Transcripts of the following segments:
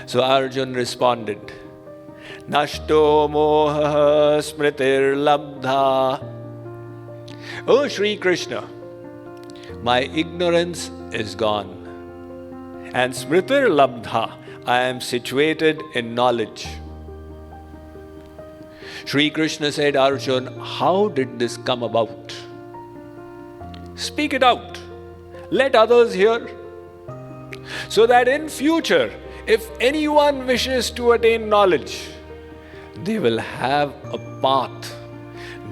So Arjun responded, Nashto moha smritir labdha. Oh Sri Krishna, my ignorance is gone. And smritir labdha, I am situated in knowledge. Sri Krishna said, Arjun, how did this come about? Speak it out. Let others hear. So that in future, if anyone wishes to attain knowledge, they will have a path.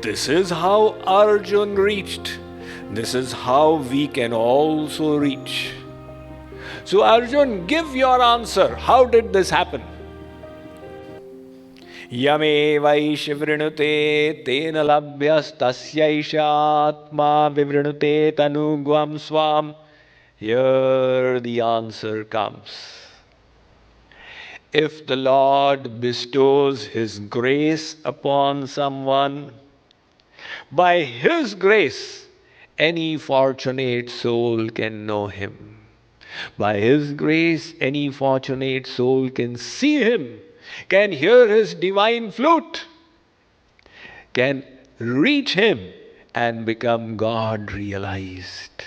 This is how Arjun reached. This is how we can also reach. So Arjun, give your answer. How did this happen? Yame vaish vrinute tena labhyas tasyaisha atma vivrinute tanugvam swam. Here the answer comes. If the Lord bestows His grace upon someone, by His grace, any fortunate soul can know Him. By His grace, any fortunate soul can see Him, can hear His divine flute, can reach Him and become God realized.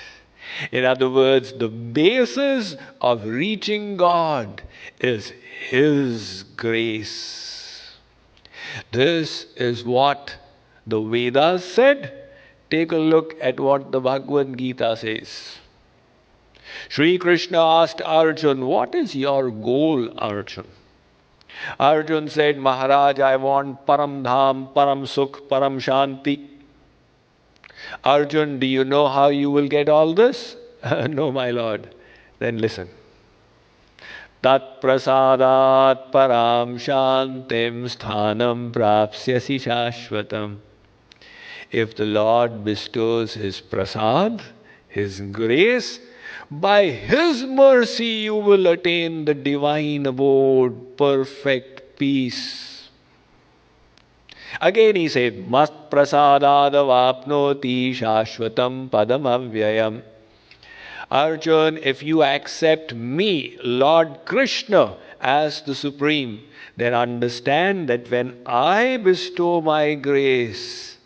In other words, the basis of reaching God is His grace. This is what the Vedas said. Take a look at what the Bhagavad Gita says. Sri Krishna asked Arjun, what is your goal, Arjun? Arjun said, Maharaj, I want Param Dham, Param Sukh, Param Shanti. Arjun, do you know how you will get all this? No, my lord. Then listen. Tat prasadat param shantim sthanam prapsyasi shashvatam. If the Lord bestows His prasad, His grace, by His mercy you will attain the divine abode, perfect peace. Again he said, Mat prasadadavapnoti shashvatam padam avyayam. Arjun, if you accept me, Lord Krishna, as the Supreme, then understand that when I bestow my grace,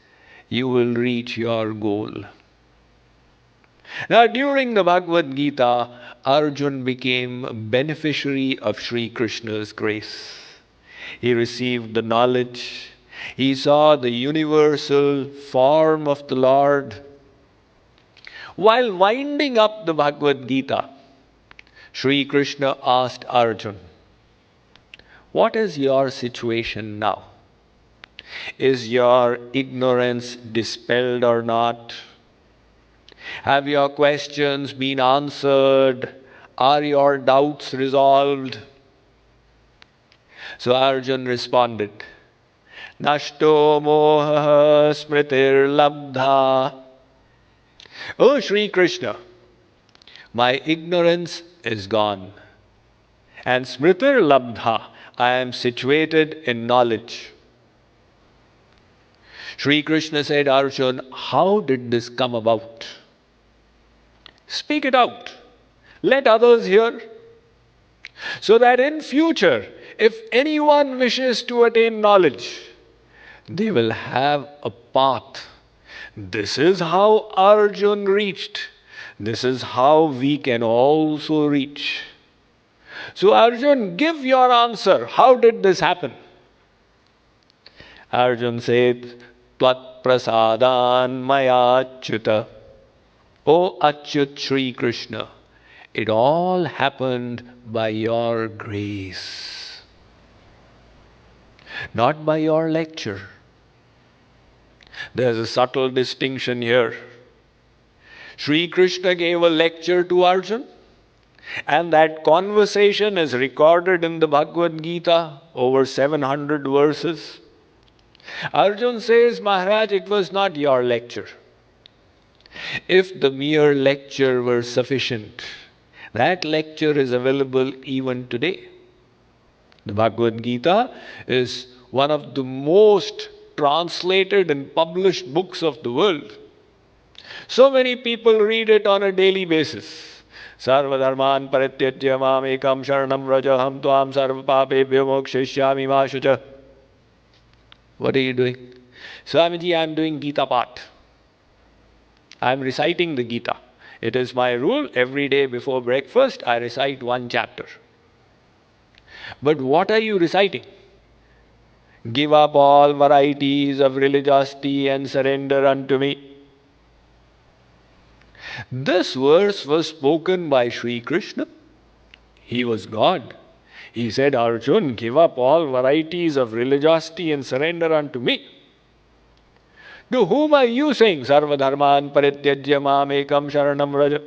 you will reach your goal. Now, during the Bhagavad Gita, Arjun became a beneficiary of Sri Krishna's grace. He received the knowledge. He saw the universal form of the Lord. While winding up the Bhagavad Gita, Sri Krishna asked Arjun, what is your situation now? Is your ignorance dispelled or not? Have your questions been answered? Are your doubts resolved? So Arjun responded, Nashto moha smritir labdha. Oh Sri Krishna, my ignorance is gone. And smritir labdha, I am situated in knowledge. Sri Krishna said, Arjun, how did this come about? Speak it out. Let others hear. So that in future, if anyone wishes to attain knowledge, they will have a path. This is how Arjun reached. This is how we can also reach. So Arjun, give your answer. How did this happen? Arjun said, Tvat prasadan maya achyuta. O Achyut Sri Krishna, it all happened by your grace. Not by your lecture. There's a subtle distinction here. Sri Krishna gave a lecture to Arjun, and that conversation is recorded in the Bhagavad Gita, over 700 verses. Arjun says, Maharaj, it was not your lecture. If the mere lecture were sufficient, that lecture is available even today. The Bhagavad Gita is one of the most translated and published books of the world. So many people read it on a daily basis. Sarvadharman parityajya mam ekam sharanam vraja ham tvam sarva papebhyo mokshishyami ma shucha. What are you doing? Swamiji, I am doing Gita Path. I am reciting the Gita. It is my rule every day before breakfast I recite one chapter. But what are you reciting? Give up all varieties of religiosity and surrender unto me. This verse was spoken by Sri Krishna. He was God. He said, Arjun, give up all varieties of religiosity and surrender unto me. To whom are you saying, Sarvadharman parityajya mamekam sharanam vraja?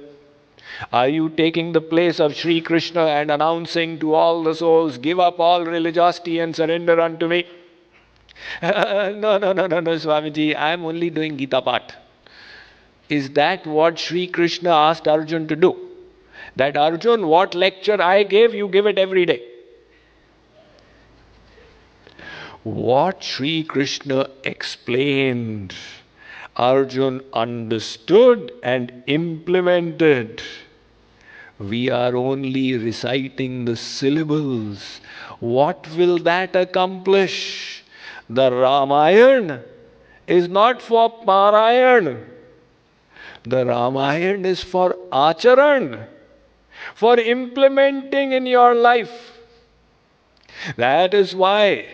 Are you taking the place of Sri Krishna and announcing to all the souls, give up all religiosity and surrender unto me? No, Swamiji, I am only doing Gita Path. Is that what Sri Krishna asked Arjun to do? That Arjun, what lecture I gave, you give it every day. What Sri Krishna explained, Arjun understood and implemented. We are only reciting the syllables. What will that accomplish? The Ramayana is not for Parayan. The Ramayana is for Acharan, for implementing in your life. That is why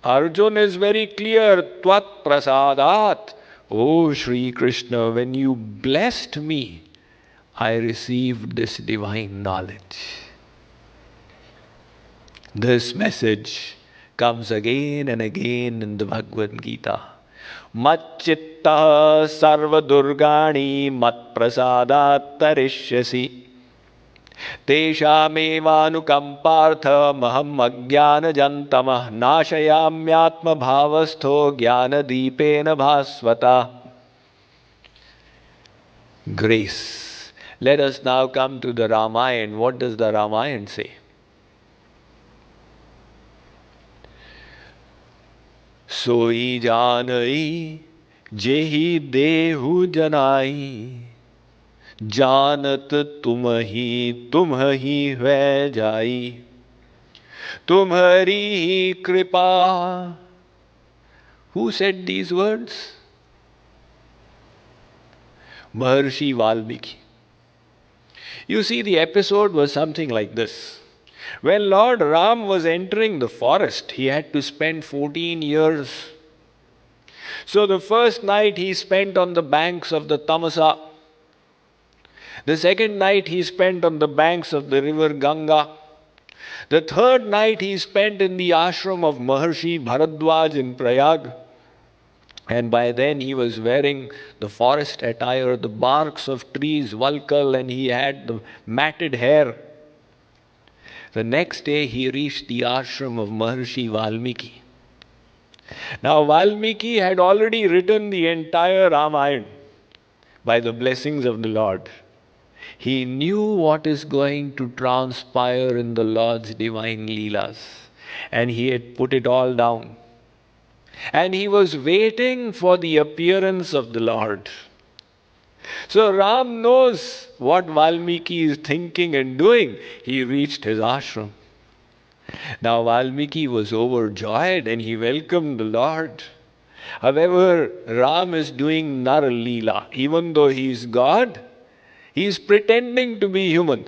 Arjun is very clear, Tvat prasadat. Oh Sri Krishna, when you blessed me, I received this divine knowledge. This message comes again and again in the Bhagavad Gita. Macchitta sarva durgani mat prasadat tarishyasi. Teshamevanukampartha maham ajnana jantamah nashayamyatma bhavastho jnana deepena bhasvata. Grace. Let us now come to the Ramayana. What does the Ramayana say? Soi janai jehi dehu janai जानत तुम ही है जाई तुम्हारी ही कृपा. Who said these words? Maharshi Valmiki. You see, the episode was something like this. When Lord Ram was entering the forest, he had to spend 14 years. So the first night he spent on the banks of the Tamasa. The second night he spent on the banks of the river Ganga. The third night he spent in the ashram of Maharshi Bharadwaj in Prayag. And by then he was wearing the forest attire, the barks of trees, Valkal, and he had the matted hair. The next day he reached the ashram of Maharshi Valmiki. Now Valmiki had already written the entire Ramayana by the blessings of the Lord. He knew what is going to transpire in the Lord's divine Leelas, and he had put it all down. And he was waiting for the appearance of the Lord. So Ram knows what Valmiki is thinking and doing. He reached his ashram. Now Valmiki was overjoyed and he welcomed the Lord. However, Ram is doing Nar Leela. Even though he is God, he is pretending to be human.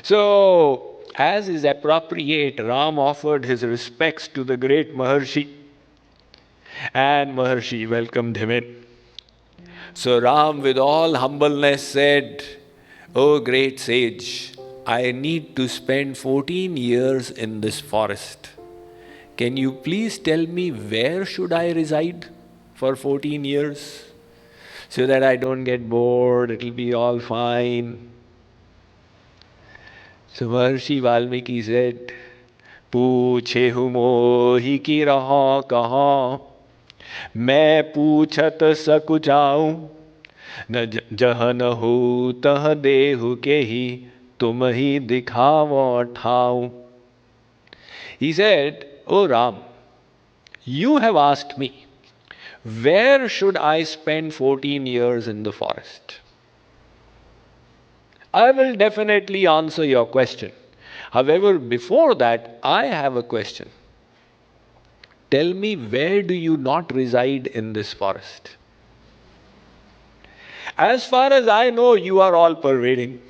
So, as is appropriate, Ram offered his respects to the great Maharshi. And Maharshi welcomed him in. So Ram, with all humbleness, said, "O great sage, I need to spend 14 years in this forest. Can you please tell me where should I reside for 14 years? So that I don't get bored, it'll be all fine." So Maharshi Valmiki said, "Pooche mohi ki raha kaha, मैं पूछत सकुचाऊं न जह न हो तह देहु के ही तुम ही दिखावो ठाऊं." He said, "O Ram, you have asked me, where should I spend 14 years in the forest? I will definitely answer your question. However, before that, I have a question. Tell me, where do you not reside in this forest? As far as I know, you are all pervading.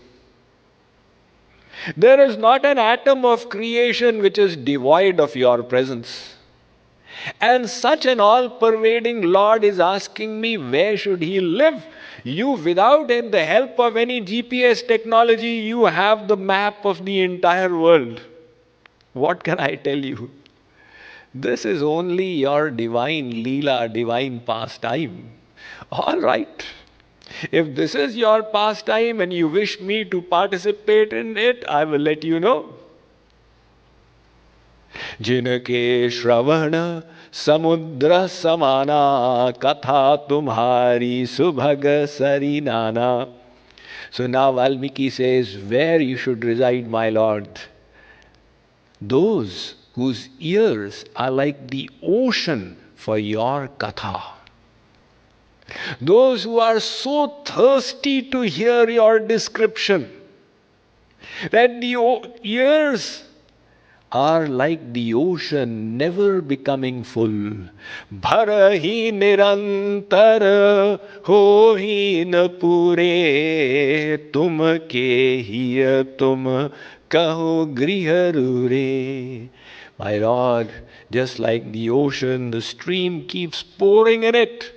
There is not an atom of creation which is devoid of your presence. And such an all pervading Lord is asking me, where should he live? You, without the help of any GPS technology, you have the map of the entire world. What can I tell you? This is only your divine Leela, divine pastime. All right. If this is your pastime and you wish me to participate in it, I will let you know. जिनके श्रवण समुद्र समाना कथा तुम्हारी सुभग सरी नाना. So now Valmiki says, where you should reside, my lord? Those whose ears are like the ocean for your katha. Those who are so thirsty to hear your description that the ears are like the ocean never becoming full. Bharahi nirantar hohi na pure tum ke hiya tum kaho griharure. My Lord, just like the ocean, the stream keeps pouring in it.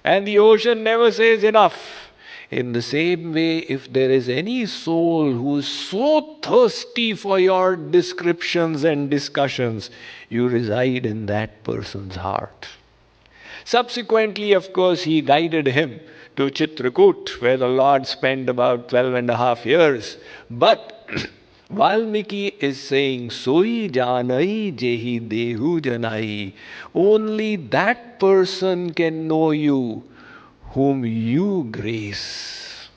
And the ocean never says enough. In the same way, if there is any soul who is so thirsty for your descriptions and discussions, you reside in that person's heart. Subsequently, of course, he guided him to Chitrakoot, where the Lord spent about 12.5 years. But Valmiki is saying, Soi janai jehi dehu janai. Only that person can know you whom you grace.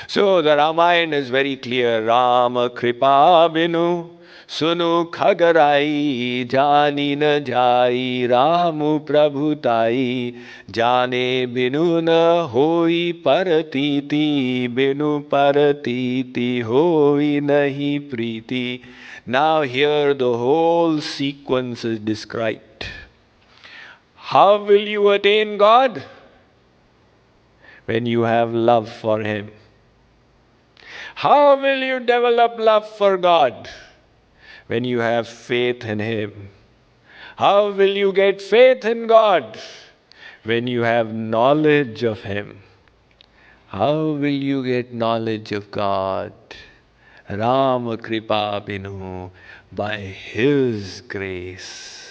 So the Ramayana is very clear. Rama kripa binu sunu khagarai jani na jai Ramu prabhutai jane binu na hoi paratiti binu paratiti hoi nahi priti. Now here the whole sequence is described. How will you attain God? When you have love for Him. How will you develop love for God? When you have faith in Him. How will you get faith in God? When you have knowledge of Him. How will you get knowledge of God? Rama Kripa Binu, by His grace.